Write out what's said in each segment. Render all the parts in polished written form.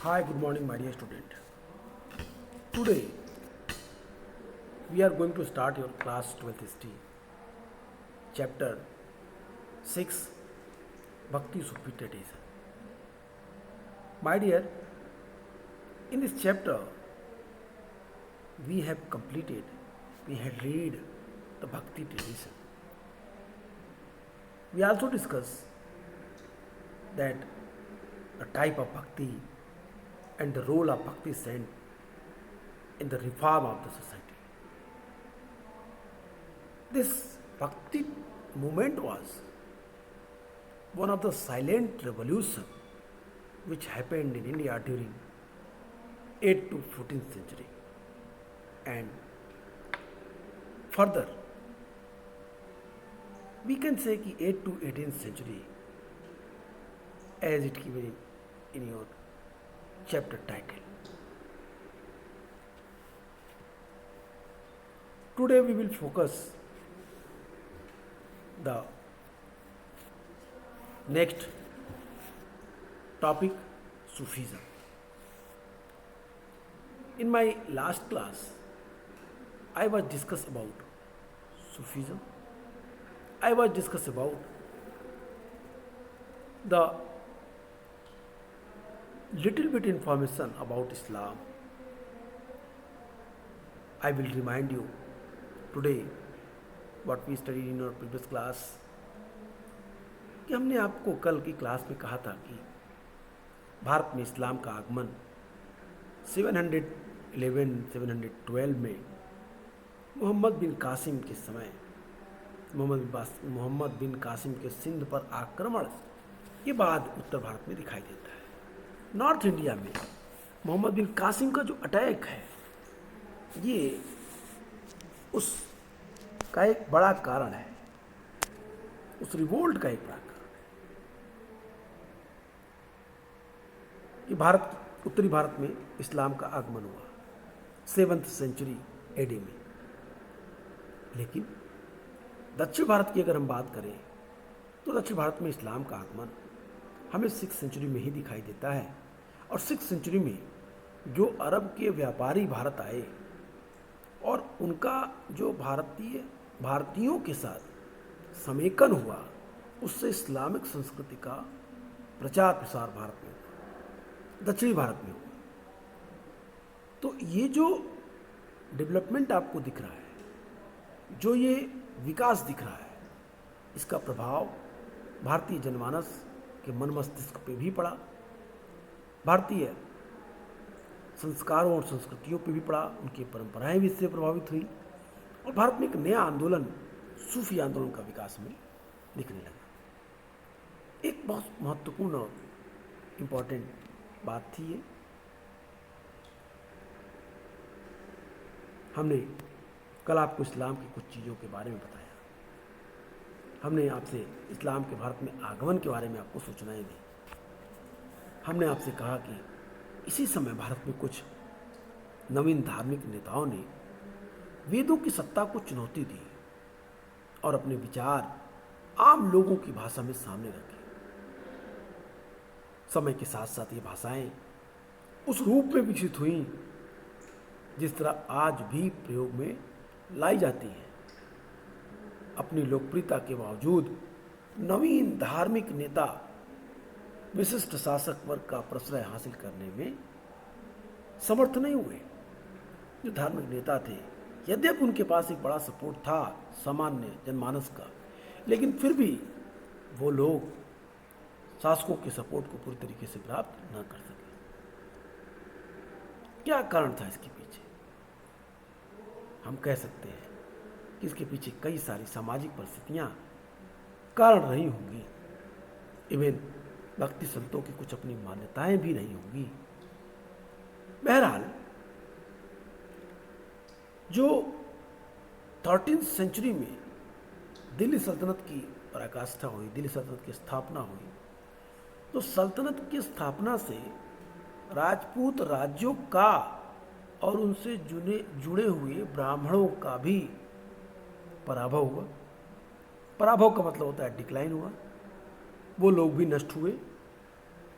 Hi, good morning, my dear student. Today we are going to start your class 12th history, chapter 6, Bhakti Sufi tradition. My dear, in this chapter we have completed, we had read the Bhakti tradition. We also discuss that the type of Bhakti and the role of Bhakti saint in the reform of the society. This Bhakti movement was one of the silent revolution which happened in India during 8th to 14th century. And further, we can say कि 8th to 18th century as it given in your chapter title. Today we will focus the next topic, Sufism. In my last class, I was discuss about Sufism. I was discuss about the little bit information about Islam. I will remind you today what we studied in our previous class कि हमने आपको कल की class में कहा था कि भारत में इस्लाम का आगमन 711-712 में मोहम्मद बिन कासिम के समय मोहम्मद बिन कासिम के सिंध पर आक्रमण के बाद उत्तर भारत में दिखाई देता है। नॉर्थ इंडिया में मोहम्मद बिन कासिम का जो अटैक है ये उस का एक बड़ा कारण है, उस रिवोल्ट का एक बड़ा कारण कि उत्तरी भारत में इस्लाम का आगमन हुआ 7th सेंचुरी एडी में। लेकिन दक्षिण भारत की अगर हम बात करें तो दक्षिण भारत में इस्लाम का आगमन हमें 6th सेंचुरी में ही दिखाई देता है। और 6th सेंचुरी में जो अरब के व्यापारी भारत आए और उनका जो भारतीयों के साथ समेकन हुआ, उससे इस्लामिक संस्कृति का प्रचार प्रसार भारत में हुआ, दक्षिणी भारत में हुआ। तो ये जो डेवलपमेंट आपको दिख रहा है, जो ये विकास दिख रहा है, इसका प्रभाव भारतीय जनमानस के मन मस्तिष्क पे भी पड़ा, भारतीय संस्कारों और संस्कृतियों पे भी पड़ा, उनकी परंपराएं भी इससे प्रभावित हुई और भारत में एक नया आंदोलन, सूफी आंदोलन का विकास में दिखने लगा। एक बहुत महत्वपूर्ण और इम्पोर्टेंट बात थी ये। हमने कल आपको इस्लाम की कुछ चीज़ों के बारे में बताया, हमने आपसे इस्लाम के भारत में आगमन के बारे में आपको सूचनाएं दी। हमने आपसे कहा कि इसी समय भारत में कुछ नवीन धार्मिक नेताओं ने वेदों की सत्ता को चुनौती दी और अपने विचार आम लोगों की भाषा में सामने रखे। समय के साथ साथ ये भाषाएं उस रूप में विकसित हुई जिस तरह आज भी प्रयोग में लाई जाती हैं। अपनी लोकप्रियता के बावजूद नवीन धार्मिक नेता विशिष्ट शासक वर्ग का प्रश्रय हासिल करने में समर्थ नहीं हुए। जो धार्मिक नेता थे, यद्यपि उनके पास एक बड़ा सपोर्ट था सामान्य जनमानस का, लेकिन फिर भी वो लोग शासकों के सपोर्ट को पूरी तरीके से प्राप्त न कर सके। क्या कारण था इसके पीछे? हम कह सकते हैं कि इसके पीछे कई सारी सामाजिक परिस्थितियां कारण रही होंगी। इवन भक्ति संतों की कुछ अपनी मान्यताएं भी रही होंगी। बहरहाल जो 13th सेंचुरी में दिल्ली सल्तनत की पराकाष्ठा हुई, दिल्ली सल्तनत की स्थापना हुई, तो सल्तनत की स्थापना से राजपूत राज्यों का और उनसे जुड़े हुए ब्राह्मणों का भी पराभव हुआ। पराभव का मतलब होता है डिक्लाइन हुआ, वो लोग भी नष्ट हुए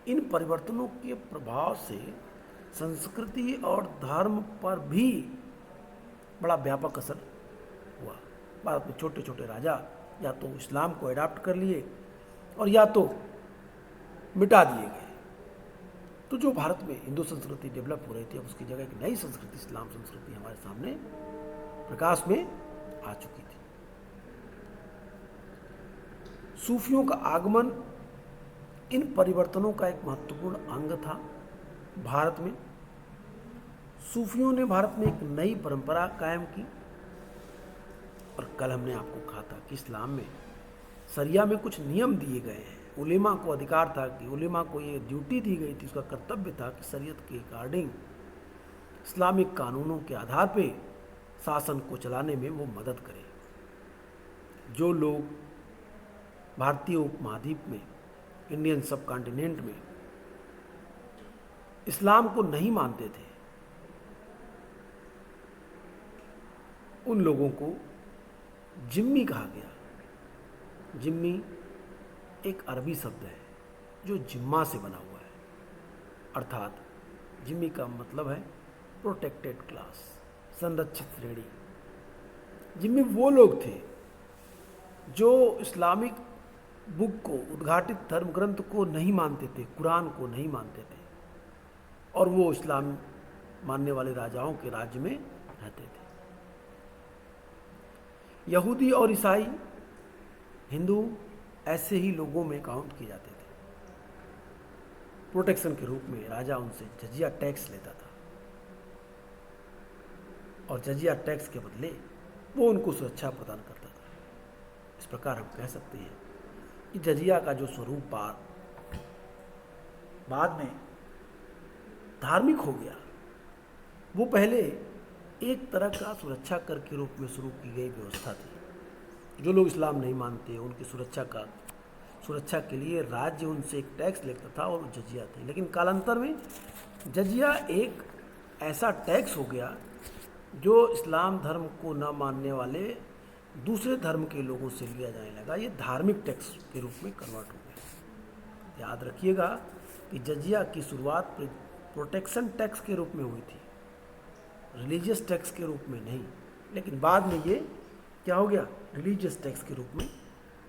इन परिवर्तनों के प्रभाव से संस्कृति और धर्म पर भी बड़ा व्यापक असर हुआ। भारत में छोटे छोटे राजा या तो इस्लाम को अडॉप्ट कर लिए और या तो मिटा दिए गए। तो जो भारत में हिंदू संस्कृति डेवलप हो रही थी, अब उसकी जगह एक नई संस्कृति, इस्लाम संस्कृति हमारे सामने प्रकाश में आ चुकी थी। सूफियों का आगमन इन परिवर्तनों का एक महत्वपूर्ण अंग था। भारत में सूफियों ने भारत में एक नई परंपरा कायम की। और कल हमने आपको कहा था कि इस्लाम में शरिया में कुछ नियम दिए गए हैं। उलेमा को अधिकार था कि उलेमा को ये ड्यूटी दी गई थी, उसका कर्तव्य था कि शरीयत के अकॉर्डिंग इस्लामिक कानूनों के आधार पे शासन को चलाने में वो मदद करे। जो लोग भारतीय उपमहाद्वीप में, इंडियन सब कॉन्टिनेंट में इस्लाम को नहीं मानते थे, उन लोगों को जिम्मी कहा गया। जिम्मी एक अरबी शब्द है जो जिम्मा से बना हुआ है, अर्थात जिम्मी का मतलब है प्रोटेक्टेड क्लास, संरक्षित श्रेणी। जिम्मी वो लोग थे जो इस्लामिक बुक को, उद्घाटित धर्म ग्रंथ को नहीं मानते थे, कुरान को नहीं मानते थे, और वो इस्लाम मानने वाले राजाओं के राज्य में रहते थे। यहूदी और ईसाई, हिंदू ऐसे ही लोगों में काउंट किए जाते थे। प्रोटेक्शन के रूप में राजा उनसे जजिया टैक्स लेता था और जजिया टैक्स के बदले वो उनको सुरक्षा प्रदान करता था। इस प्रकार हम कह सकते हैं कि जजिया का जो स्वरूप बाद में धार्मिक हो गया, वो पहले एक तरह का सुरक्षा कर के रूप में शुरू की गई व्यवस्था थी। जो लोग इस्लाम नहीं मानते उनकी सुरक्षा के लिए राज्य उनसे एक टैक्स लेता था और वो जजिया थे। लेकिन कालांतर में जजिया एक ऐसा टैक्स हो गया जो इस्लाम धर्म को न मानने वाले दूसरे धर्म के लोगों से लिया जाने लगा। ये धार्मिक टैक्स के रूप में कन्वर्ट हो गया। याद रखिएगा कि जजिया की शुरुआत प्रोटेक्शन टैक्स के रूप में हुई थी, रिलीजियस टैक्स के रूप में नहीं। लेकिन बाद में ये क्या हो गया, रिलीजियस टैक्स के रूप में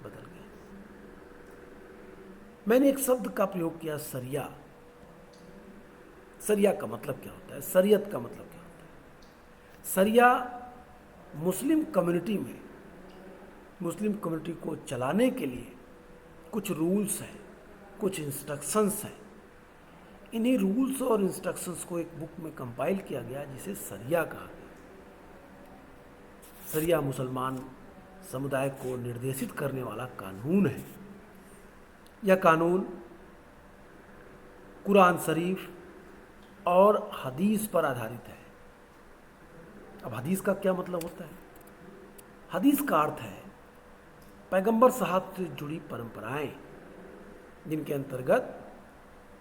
बदल गया। मैंने एक शब्द का प्रयोग किया, सरिया। सरिया का मतलब क्या होता है, शरीयत का मतलब क्या होता है? सरिया मुस्लिम कम्युनिटी को चलाने के लिए कुछ रूल्स हैं, कुछ इंस्ट्रक्शंस हैं। इन्हीं रूल्स और इंस्ट्रक्शंस को एक बुक में कंपाइल किया गया जिसे सरिया कहा गया। सरिया मुसलमान समुदाय को निर्देशित करने वाला कानून है। यह कानून कुरान शरीफ और हदीस पर आधारित है। अब हदीस का क्या मतलब होता है? हदीस का अर्थ है पैगंबर साहब से जुड़ी परंपराएं, जिनके अंतर्गत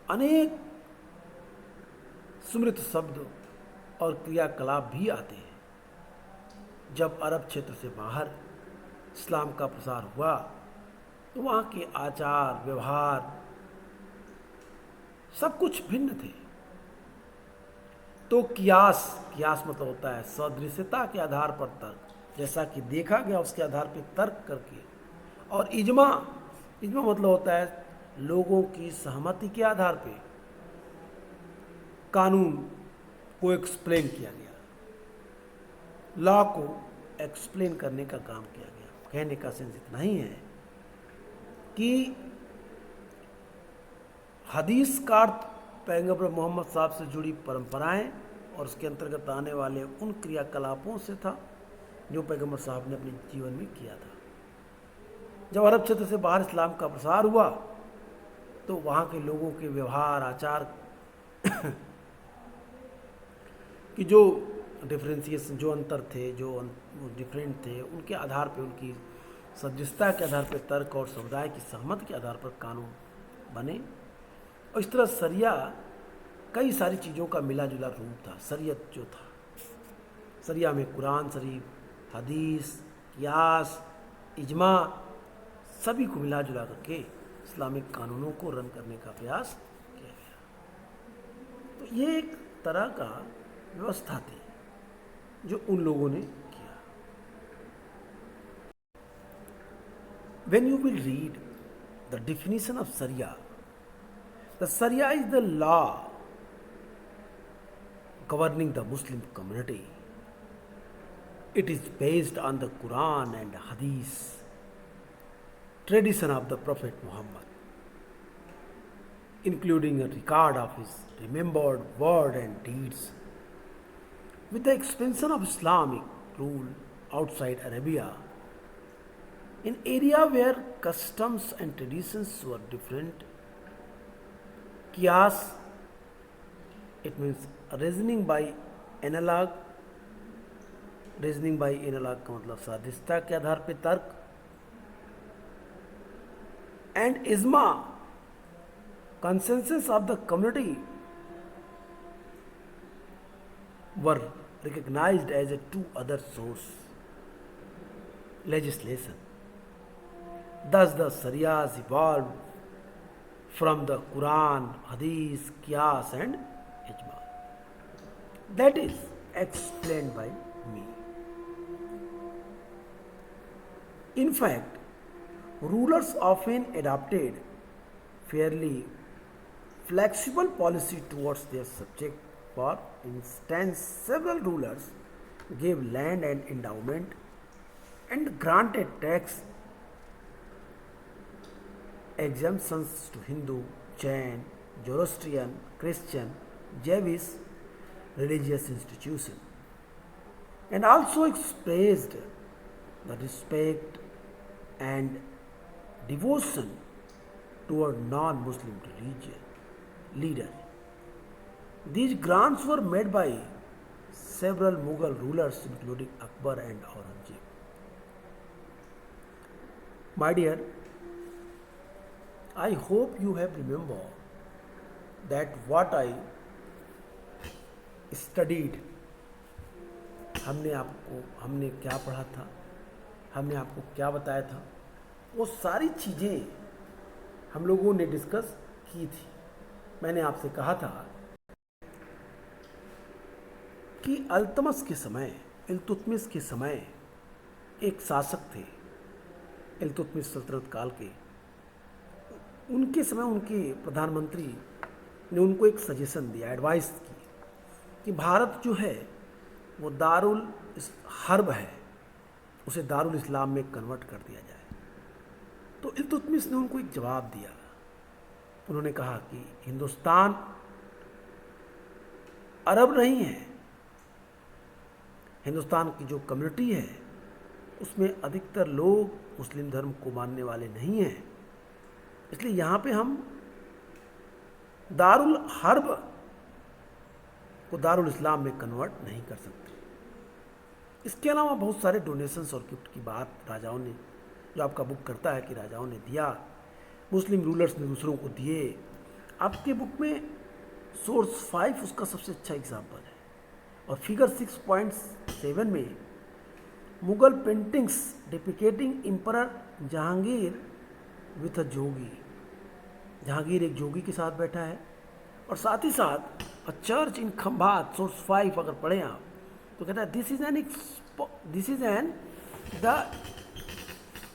अनेक सुमृत शब्द और क्रियाकलाप भी आते हैं। जब अरब क्षेत्र से बाहर इस्लाम का प्रसार हुआ तो वहाँ के आचार व्यवहार सब कुछ भिन्न थे। तो कियास मतलब होता है सदृश्यता के आधार पर तर्क, जैसा कि देखा गया उसके आधार पर तर्क करके। और इजमा मतलब होता है लोगों की सहमति के आधार पर कानून को एक्सप्लेन किया गया, लॉ को एक्सप्लेन करने का काम किया गया। कहने का सेंस इतना ही है कि हदीस का अर्थ पैगंबर मोहम्मद साहब से जुड़ी परंपराएं और उसके अंतर्गत आने वाले उन क्रियाकलापों से था जो पैगंबर साहब ने अपने जीवन में किया था। जब अरब क्षेत्र से बाहर इस्लाम का प्रसार हुआ तो वहाँ के लोगों के व्यवहार आचार कि जो डिफरेंशिएशन, जो अंतर थे, जो डिफरेंट थे, उनके आधार पे, उनकी सदृशता के आधार पर तर्क और समुदाय की सहमति के आधार पर कानून बने। और इस तरह सरिया कई सारी चीज़ों का मिला जुला रूप था। शरीयत जो था, सरिया में कुरान शरीफ, हदीस, कियास, इजमा सभी को मिला जुला करके इस्लामिक कानूनों को रन करने का प्रयास ये एक तरह का व्यवस्था थी जो उन लोगों ने किया. When you will read the definition of Sharia, the Sharia is the law governing the Muslim community. It is based on the Quran and Hadith, tradition of the Prophet Muhammad, including a record of his remembered word and deeds. With the expansion of Islamic rule outside Arabia, in area where customs and traditions were different, Qiyas, it means reasoning by analog का मतलब साधिस्ता के आधार पर तर्क, and इज्मा consensus of the community were recognized as a two other source legislation. Thus the Sharias evolved from the Quran, Hadith, Qiyas and Ijma. That is explained by me. In fact, rulers often adopted fairly flexible policy towards their subject. For instance, several rulers gave land and endowment and granted tax exemptions to Hindu, Jain, Zoroastrian, Christian, Jewish religious institutions, and also expressed the respect and devotion toward non-Muslim leaders. These grants were made by several Mughal rulers including Akbar and Aurangzeb. My dear, I hope you have remembered that what I studied, हमने क्या पढ़ा था, हमने आपको क्या बताया था, वो सारी चीज़ें हम लोगों ने डिस्कस की थी. मैंने आपसे कहा था कि अल्तमस के समय, इल्तुतमिश के समय एक शासक थे, इल्तुतमिश सल्तनत काल के. उनके समय उनके प्रधानमंत्री ने उनको एक सजेशन दिया, एडवाइस की कि भारत जो है वो दारुल हर्ब है, उसे दारुल इस्लाम में कन्वर्ट कर दिया जाए. तो इल्तुतमिश ने उनको एक जवाब दिया. उन्होंने कहा कि हिंदुस्तान अरब नहीं है, हिंदुस्तान की जो कम्युनिटी है उसमें अधिकतर लोग मुस्लिम धर्म को मानने वाले नहीं हैं, इसलिए यहाँ पे हम दारुल हर्ब को दारुल इस्लाम में कन्वर्ट नहीं कर सकते. इसके अलावा बहुत सारे डोनेशंस और गिफ्ट की बात राजाओं ने, जो आपका बुक करता है कि राजाओं ने दिया, मुस्लिम रूलर्स ने दूसरों को दिए. आपके बुक में सोर्स 5 उसका सबसे अच्छा एग्जाम्पल है. और फिगर 6.7 में Mughal paintings depicting emperor Jahangir with a jogi, Jahangir एक जोगी के साथ बैठा है. और साथ ही साथ a church in Khambhat, source 5 अगर पढ़ें आप तो कहता है this is an the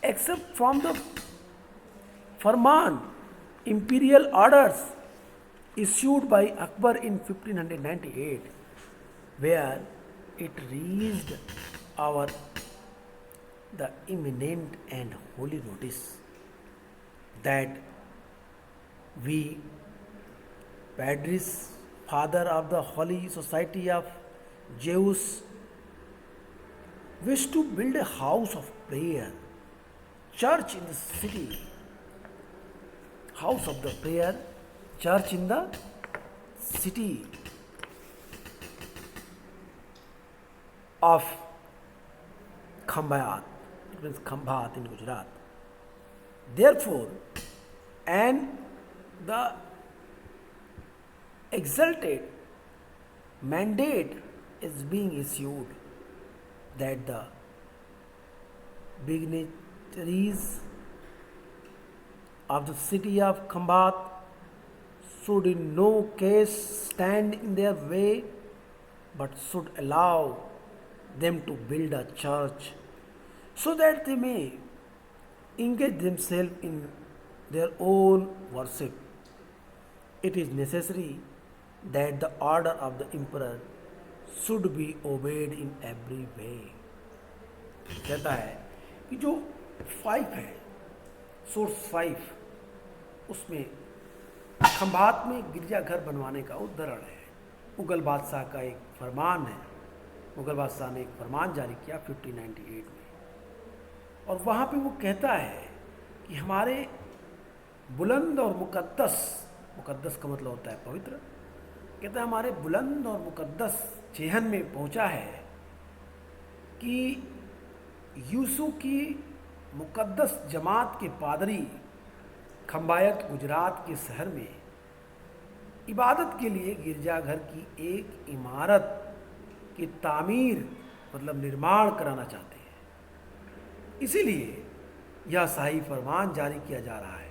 except from the फरमान imperial orders issued by Akbar in 1598, where it reached our the imminent and holy notice that we, Padris, father of the Holy Society of Jews, wish to build a house of prayer, church in the city, house of the prayer, church in the city of Khambhat, it means Khambhat in Gujarat. Therefore, and the exalted mandate is being issued that the dignitaries of the city of Khambhat should in no case stand in their way, but should allow them to build a church so that they may engage themselves in their own worship. It is necessary that the order of the emperor should be obeyed in every way. कहता है कि जो 5 है, source 5, उसमें खंभात में गिरजाघर बनवाने का उद्धरण है। मुगल बादशाह का एक फरमान है, मुगल बादशाह ने एक फरमान जारी किया 1598 में, और वहाँ पे वो कहता है कि हमारे बुलंद और मुकद्दस, मुकद्दस का मतलब होता है पवित्र, कहता है हमारे बुलंद और मुकद्दस जेहन में पहुँचा है कि यूसु की मुकद्दस जमात के पादरी खंबायत गुजरात के शहर में इबादत के लिए गिरजाघर की एक इमारत की तामीर मतलब निर्माण कराना चाहते हैं। इसीलिए यह शाही फरमान जारी किया जा रहा है।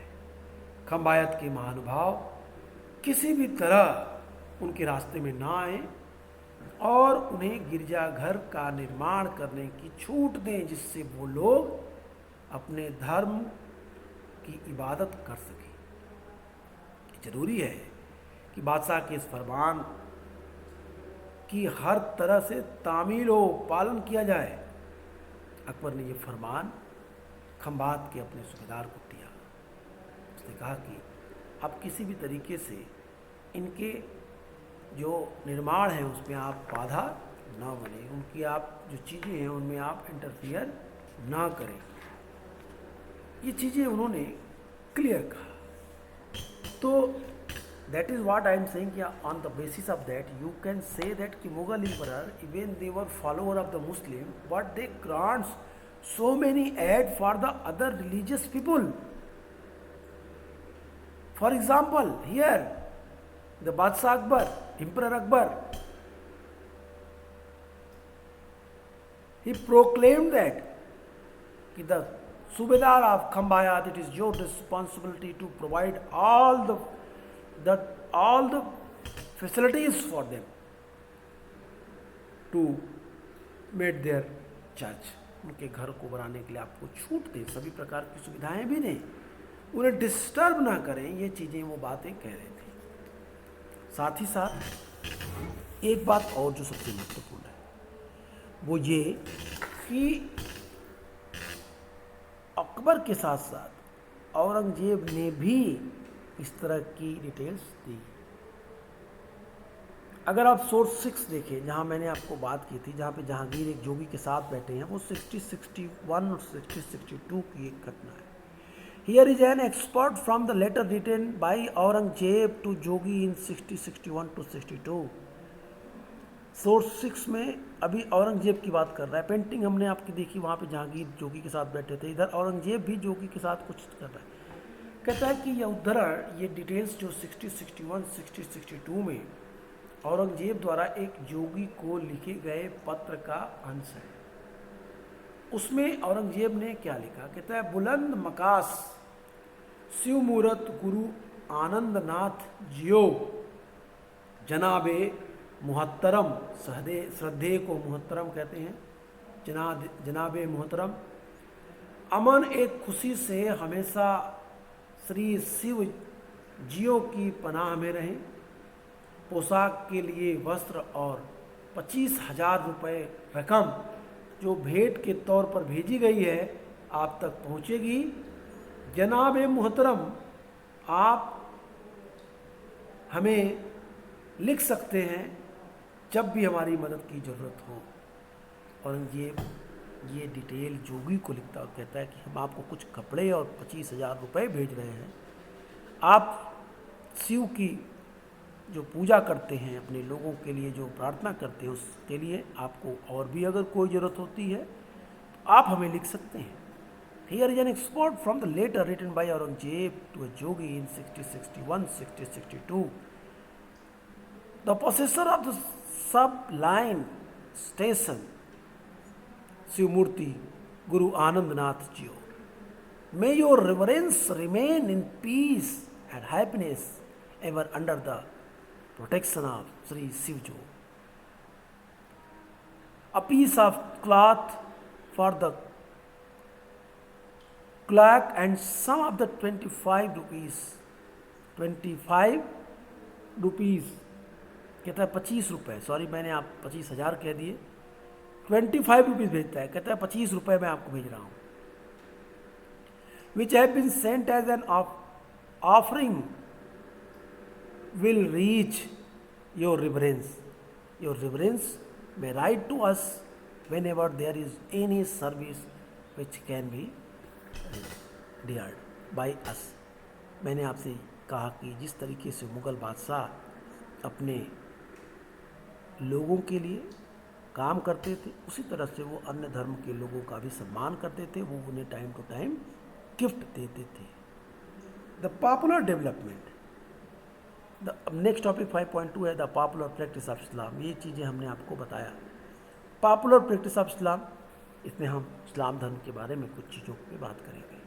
खंबायत के महानुभाव किसी भी तरह उनके रास्ते में ना आए और उन्हें गिरजाघर का निर्माण करने की छूट दें, जिससे वो लोग अपने धर्म की इबादत कर सकें। जरूरी है कि बादशाह के इस फरमान की हर तरह से तामील हो, पालन किया जाए। अकबर ने ये फरमान खंबात के अपने सूबेदार को दिया। उसने कहा कि आप किसी भी तरीके से इनके जो निर्माण है उसमें आप बाधा ना बने, उनकी आप जो चीज़ें हैं उनमें आप इंटरफियर ना करें। ये चीज़ें उन्होंने क्लियर कहा। तो that is what I am saying, on the basis of that you can say that कि Mughal emperor even they were follower of the Muslim but they grants so many aid for the other religious people. For example, here the Badshah Akbar, Emperor Akbar, he proclaimed that the Subedar of Khambayat, it is your responsibility to provide all the facilities for them to make their church. उनके घर को बनाने के लिए आपको छूट दें, सभी प्रकार की सुविधाएं भी दें, उन्हें डिस्टर्ब ना करें। ये चीज़ें वो बातें कह रहे थे। साथ ही साथ एक बात और जो सबसे महत्वपूर्ण है वो ये कि अकबर के साथ साथ औरंगजेब ने भी इस तरह की डिटेल्स दी। अगर आप सोर्स 6 देखें, जहाँ मैंने आपको बात की थी, जहाँ पे जहांगीर एक जोगी के साथ बैठे हैं, वो 6061 और 6062 की एक घटना है। Here is an expert from the letter written by Aurangzeb to जोगी इन 6061 to 62। सोर्स 6 में अभी औरंगजेब की बात कर रहा है। पेंटिंग हमने आपकी देखी, वहाँ पे जहांगीर जोगी के साथ बैठे थे, इधर औरंगजेब भी जोगी के साथ कुछ कर रहा है। कहता है कि यह उद्धरण, ये डिटेल्स जो 6061 6062 में औरंगजेब द्वारा एक जोगी को लिखे गए पत्र का अंश है। उसमें औरंगजेब ने क्या लिखा, कहता है बुलंद मकास शिव मूरत गुरु आनंदनाथ जियो जनाबे मुहत्तरम, श्रद्धेय को मुहत्तरम कहते हैं, जनाबे मुहत्तरम, अमन एक खुशी से हमेशा श्री शिव जियो की पनाह में रहें। पोशाक के लिए वस्त्र और 25,000 रुपये रकम जो भेंट के तौर पर भेजी गई है आप तक पहुंचेगी। जनाब मुहतरम, आप हमें लिख सकते हैं जब भी हमारी मदद की ज़रूरत हो। औरंगजेब ये डिटेल जोगी को लिखता और कहता है कि हम आपको कुछ कपड़े और 25,000 रुपये भेज रहे हैं। आप शिव की जो पूजा करते हैं, अपने लोगों के लिए जो प्रार्थना करते हैं, उसके लिए आपको और भी अगर कोई ज़रूरत होती है तो आप हमें लिख सकते हैं। Here is an export from the letter written by Aurangzeb to a jogi in 6061 6062। The possessor of the sublime station Shivmurti Guru Anandnath जियो, may your reverence remain in peace and happiness ever under the protection of Sri Shivjo. A piece of cloth for the clock and some of the 25 rupees, 25 rupees कहता है 25 रुपये, sorry मैंने आप 25,000 कह दिए, 25 rupees भेजता है, कहता है 25 रुपये मैं आपको भेज रहा हूँ. Which have been sent as an offering will reach your reverence. Your reverence may write to us whenever there is any service which can be dared by us. मैंने आपसे कहा कि जिस तरीके से मुग़ल बादशाह अपने लोगों के लिए काम करते थे, उसी तरह से वो अन्य धर्म के लोगों का भी सम्मान करते थे, वो उन्हें टाइम टू टाइम गिफ्ट देते थे. The popular development. The next topic 5.2 है the popular practice of Islam. ये चीज़ें हमने आपको बताया. पॉपुलर प्रैक्टिस ऑफ इस्लाम, इसमें हम इस्लाम धर्म के बारे में कुछ चीज़ों पे बात करेंगे.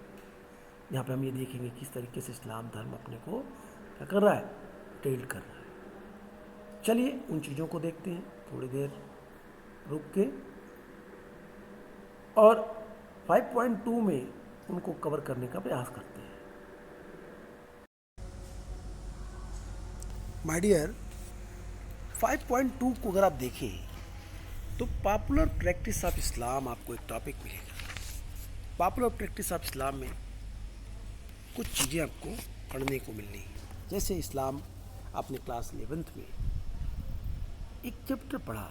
यहाँ पे हम ये देखेंगे किस तरीके से इस्लाम धर्म अपने को क्या कर रहा है, ट्रेड कर रहा है. चलिए उन चीज़ों को देखते हैं थोड़ी देर रुक के, और 5.2 में उनको कवर करने का प्रयास करते हैं. माय डियर, 5.2 को अगर आप देखें तो पॉपुलर प्रैक्टिस ऑफ इस्लाम आपको एक टॉपिक मिलेगा. पॉपुलर प्रैक्टिस ऑफ इस्लाम में कुछ चीज़ें आपको पढ़ने को मिलनी है. जैसे इस्लाम आपने क्लास 11th में एक चैप्टर पढ़ा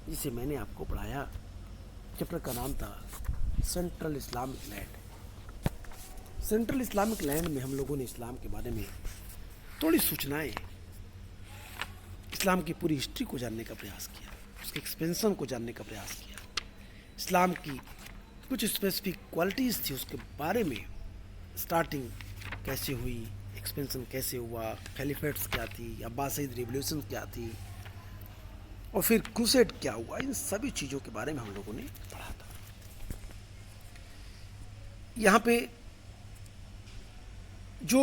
जिसे मैंने आपको पढ़ाया. चैप्टर का नाम था central Islamic land. Central Islamic land में हम लोगों ने इस्लाम के बारे में थोड़ी सूचनाएं, इस्लाम की पूरी हिस्ट्री को जानने का प्रयास किया, उसके एक्सपेंशन को जानने का प्रयास किया, इस्लाम की कुछ स्पेसिफिक क्वालिटीज़ थी उसके बारे में, स्टार्टिंग कैसे हुई, एक्सपेंशन कैसे हुआ, खलीफेट्स क्या थी, अब्बासीद रिवोल्यूशन क्या थी, और फिर क्रूसेड क्या हुआ. इन सभी चीज़ों के बारे में हम लोगों ने पढ़ा था. यहाँ पे जो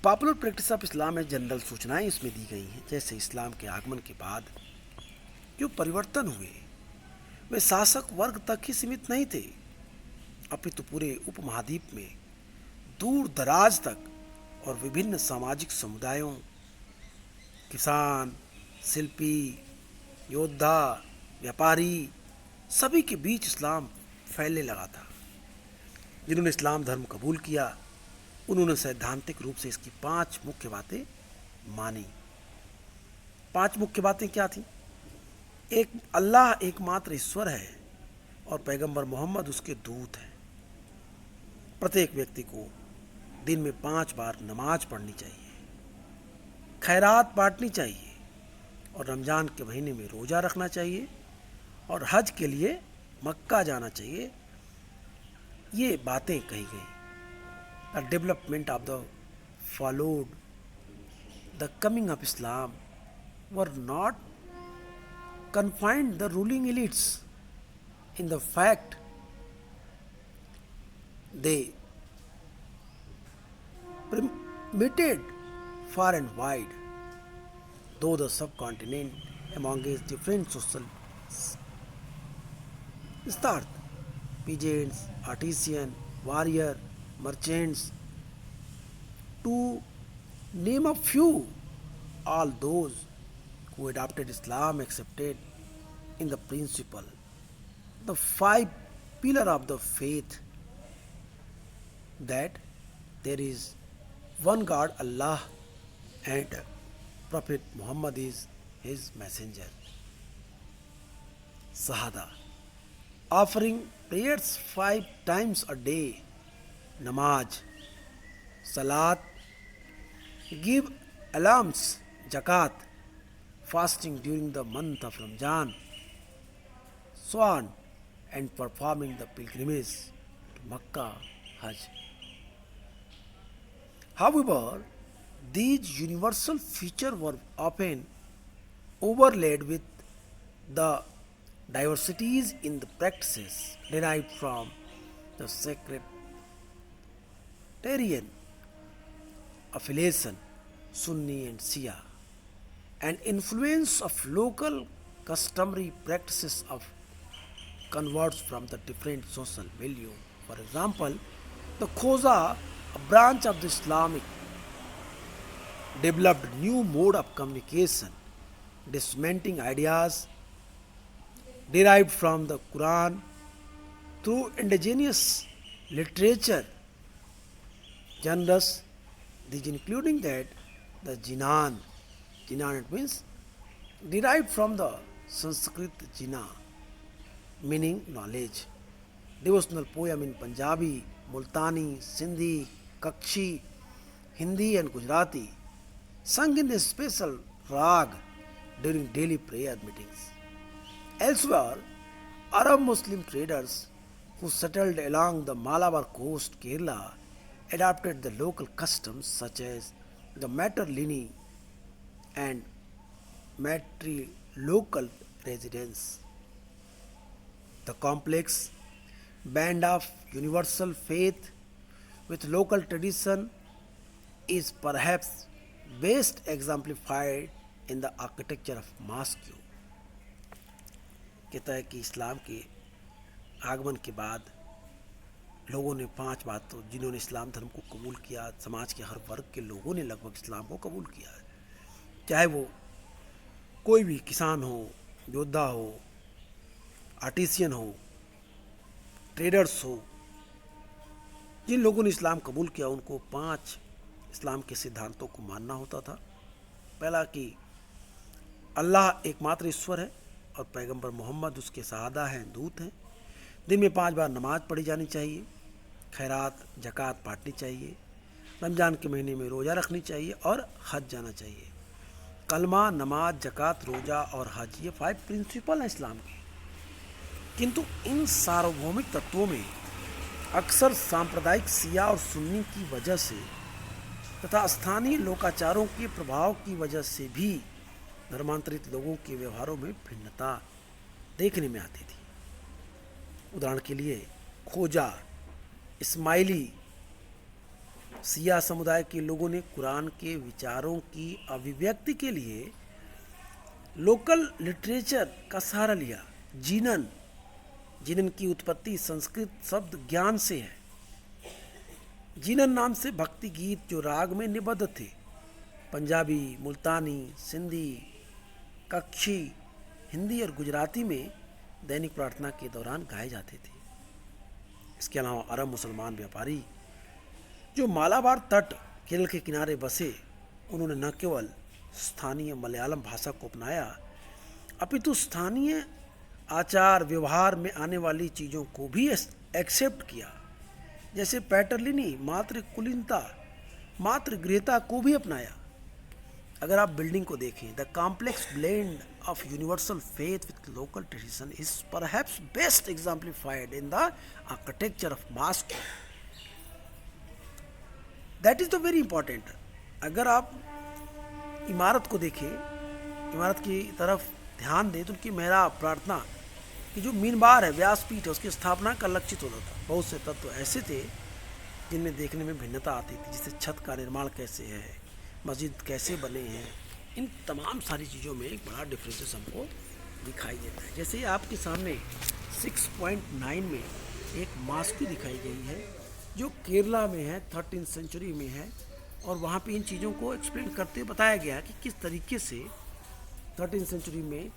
पॉपुलर प्रैक्टिस ऑफ इस्लाम में जनरल सूचनाएं इसमें दी गई हैं. जैसे इस्लाम के आगमन के बाद जो परिवर्तन हुए वे शासक वर्ग तक ही सीमित नहीं थे, अपितु पूरे उपमहाद्वीप में दूर दराज तक और विभिन्न सामाजिक समुदायों, किसान, शिल्पी, योद्धा, व्यापारी, सभी के बीच इस्लाम फैलने लगा था. जिन्होंने इस्लाम धर्म कबूल किया उन्होंने सैद्धांतिक रूप से इसकी 5 मुख्य बातें मानी. 5 मुख्य बातें क्या थी? एक, अल्लाह एकमात्र ईश्वर है और पैगंबर मोहम्मद उसके दूत हैं. प्रत्येक व्यक्ति को दिन में 5 बार नमाज पढ़नी चाहिए, खैरात बांटनी चाहिए और रमज़ान के महीने में रोज़ा रखना चाहिए और हज के लिए मक्का जाना चाहिए. ये बातें कही गई. The development of the followed the coming of Islam were not confined the ruling elites. In the fact, they permeated far and wide, though the subcontinent among its different social start, peasants, artisan, warrior, merchants, to name a few. All those who adopted Islam accepted in the principle the 5 pillars of the faith, that there is one God, Allah, and Prophet Muhammad is his messenger. Shahada, offering prayers 5 times a day, namaz, salat, give alms, zakat, fasting during the month of Ramzan, so on, and performing the pilgrimage to Makkah, Hajj. However, these universal features were often overlaid with the diversities in the practices derived from the sectarian affiliation, Sunni and Shia, and influence of local customary practices of converts from the different social milieu. For example, the Khoza, a branch of the Islamic, developed new mode of communication, dismantling ideas derived from the Quran through indigenous literature genres, these including that the Jinan it means derived from the Sanskrit Jina, meaning knowledge. Devotional poem in Punjabi, Multani, Sindhi, Kakshi, Hindi and Gujarati, sung in a special rag during daily prayer meetings. Elsewhere, Arab Muslim traders who settled along the Malabar coast, Kerala, adopted the local customs such as the matrilineal and matrilocal residence. The complex band of universal faith with local tradition is perhaps best exemplified in the architecture of mosque. कहता है कि इस्लाम के आगमन के बाद लोगों ने 5 बातों जिन्होंने इस्लाम धर्म को कबूल किया, समाज के हर वर्ग के लोगों ने लगभग इस्लाम को कबूल किया है, चाहे वो कोई भी किसान हो, योद्धा हो, आर्टिसियन हो, ट्रेडर्स हो, जिन लोगों ने इस्लाम कबूल किया उनको 5 इस्लाम के सिद्धांतों को मानना होता था। पहला कि अल्लाह एकमात्र ईश्वर है और पैगंबर मोहम्मद उसके सहादा हैं, दूत हैं। दिन में 5 बार नमाज पढ़ी जानी चाहिए, खैरात ज़कात बांटनी चाहिए, रमज़ान के महीने में रोज़ा रखनी चाहिए और हज जाना चाहिए। कलमा, नमाज, ज़कात, रोज़ा और हज ये 5 प्रिंसिपल हैं इस्लाम के। किंतु इन सार्वभौमिक तत्वों में अक्सर सांप्रदायिक शिया और सुन्नी की वजह से तथा स्थानीय लोकाचारों के प्रभाव की वजह से भी धर्मांतरित लोगों के व्यवहारों में भिन्नता देखने में आती थी। उदाहरण के लिए खोजा, इस्माइली शिया समुदाय के लोगों ने कुरान के विचारों की अभिव्यक्ति के लिए लोकल लिटरेचर का सहारा लिया। जीनन की उत्पत्ति संस्कृत शब्द ज्ञान से है। जीनन नाम से भक्ति गीत जो राग में निबद्ध थे, पंजाबी, मुल्तानी, सिंधी, कक्षी, हिंदी और गुजराती में दैनिक प्रार्थना के दौरान गाए जाते थे। इसके अलावा अरब मुसलमान व्यापारी जो मालाबार तट केरल के किनारे बसे, उन्होंने न केवल स्थानीय मलयालम भाषा को अपनाया अपितु स्थानीय आचार व्यवहार में आने वाली चीज़ों को भी एक्सेप्ट किया, जैसे पैटर्लिनी मात्र कुलीनता, मात्र गृहता को भी अपनाया। अगर आप बिल्डिंग को देखें, the complex blend of universal faith with local tradition is perhaps best exemplified in the architecture of mosque. That is the very important. अगर आप इमारत को देखें, इमारत की तरफ ध्यान दें तो उनकी मेहराब प्रार्थना की जो मीनबार है, व्यासपीठ है, उसकी स्थापना का लक्षित होता था। बहुत से तत्व ऐसे थे जिनमें देखने में भिन्नता आती थी, जैसे छत का निर्माण कैसे है, मस्जिद कैसे बने हैं, इन तमाम सारी चीज़ों में एक बड़ा डिफरेंसेस हमको दिखाई देता है। जैसे आपके सामने 6.9 में एक मॉस्क दिखाई गई है जो केरला में है, 13th सेंचुरी में है, और वहाँ पे इन चीज़ों को एक्सप्लेन करते हुए बताया गया कि किस तरीके से 13th सेंचुरी में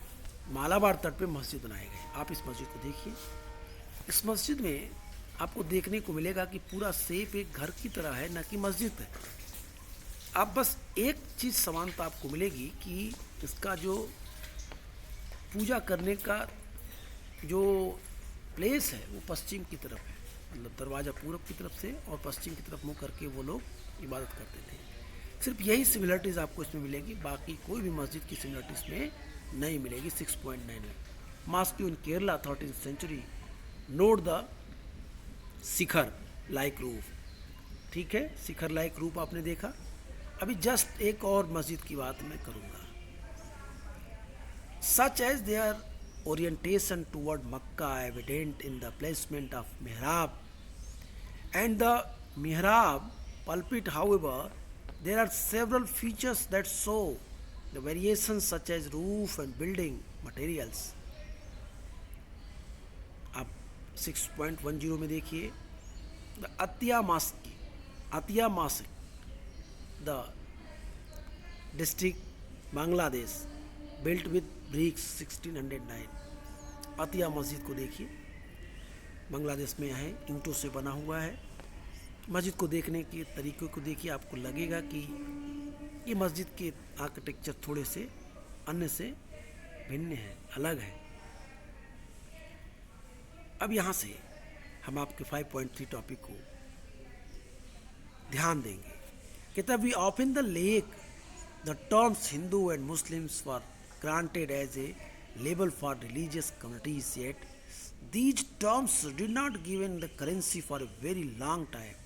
मालाबार तट पे मस्जिद बनाए गए। आप इस मस्जिद को देखिए। इस मस्जिद में आपको देखने को मिलेगा कि पूरा शेप एक घर की तरह है, न कि मस्जिद है। आप बस एक चीज़ समानता आपको मिलेगी कि इसका जो पूजा करने का जो प्लेस है वो पश्चिम की तरफ है, मतलब दरवाज़ा पूरब की तरफ से और पश्चिम की तरफ मुँह करके वो लोग इबादत करते थे। सिर्फ यही सिमिलरिटीज़ आपको इसमें मिलेगी, बाकी कोई भी मस्जिद की सिमिलरिटीज़ में नहीं मिलेगी। 6.9 में mosque in Kerala 13th century, note the shikhara like roof. ठीक है, शिखर लाइक रूप आपने देखा। अभी जस्ट एक और मस्जिद की बात मैं करूँगा। Such as their orientation toward Makkah evident in the placement of mihrab and the mihrab pulpit, however, There are several features that show the variations such as roof and building materials. आप 6.10 में देखिए, the Atiya mosque the district Bangladesh built with bricks 1609। Atiya मस्जिद को देखिए, बांग्लादेश में है, ईंटों से बना हुआ है। मस्जिद को देखने के तरीके को देखिए, आपको लगेगा कि ये मस्जिद के आर्किटेक्चर थोड़े से अन्य से भिन्न है, अलग है। अब यहाँ से हम आपके 5.3 टॉपिक को ध्यान देंगे। कहता we often the lake the terms Hindu and Muslims were granted as a label for religious communities, yet these terms did not given the currency for a very long time.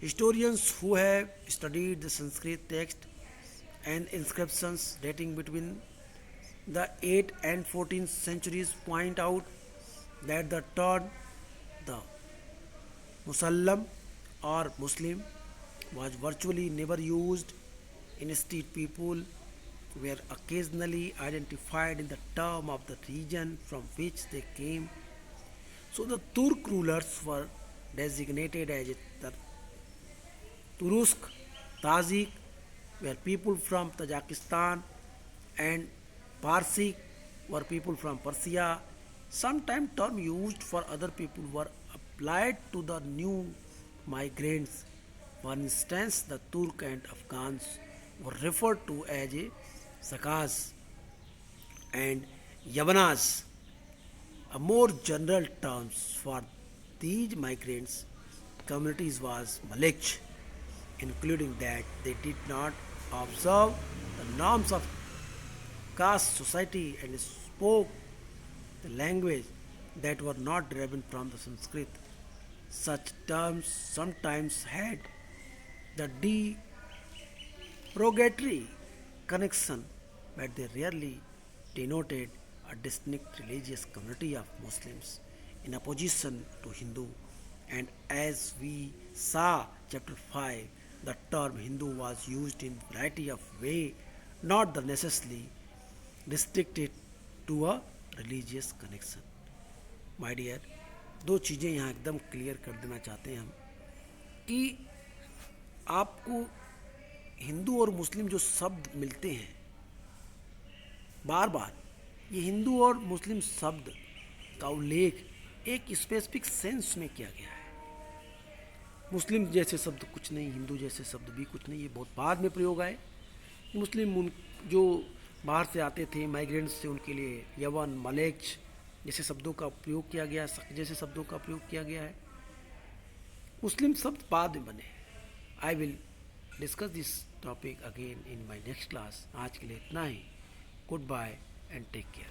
Historians who have studied the Sanskrit text and inscriptions dating between the 8th and 14th centuries point out that the term the Musallam or Muslim was virtually never used. Instead, people were occasionally identified in the term of the region from which they came. So the Turk rulers were designated as Turusk, Tajik were people from Tajikistan, and Parsik were people from Persia. Sometimes term used for other people were applied to the new migrants. For instance, the Turk and Afghans were referred to as a Sakaz and Yavanas. A more general terms for these migrants communities was Malik, including that they did not observe the norms of caste society and spoke the language that were not derived from the Sanskrit. Such terms sometimes had the derogatory connection, but they rarely denoted a distinct religious community of Muslims in opposition to Hindu. And as we saw chapter 5, the term Hindu was used in variety of way, not the necessarily restricted to a religious connection. My dear, दो चीज़ें यहाँ एकदम clear कर देना चाहते हैं हम कि आपको हिंदू और मुस्लिम जो शब्द मिलते हैं बार बार, ये हिंदू और मुस्लिम शब्द का उल्लेख एक स्पेसिफिक सेंस में किया गया है। मुस्लिम जैसे शब्द कुछ नहीं, हिंदू जैसे शब्द भी कुछ नहीं, ये बहुत बाद में प्रयोग आए। मुस्लिम उन जो बाहर से आते थे माइग्रेंट्स से, उनके लिए यवन, मलेक्च जैसे शब्दों का प्रयोग किया गया, जैसे शब्दों का प्रयोग किया गया है। मुस्लिम शब्द बाद में बने। I will discuss this topic again in my next class. आज के लिए इतना ही। Good bye and take care.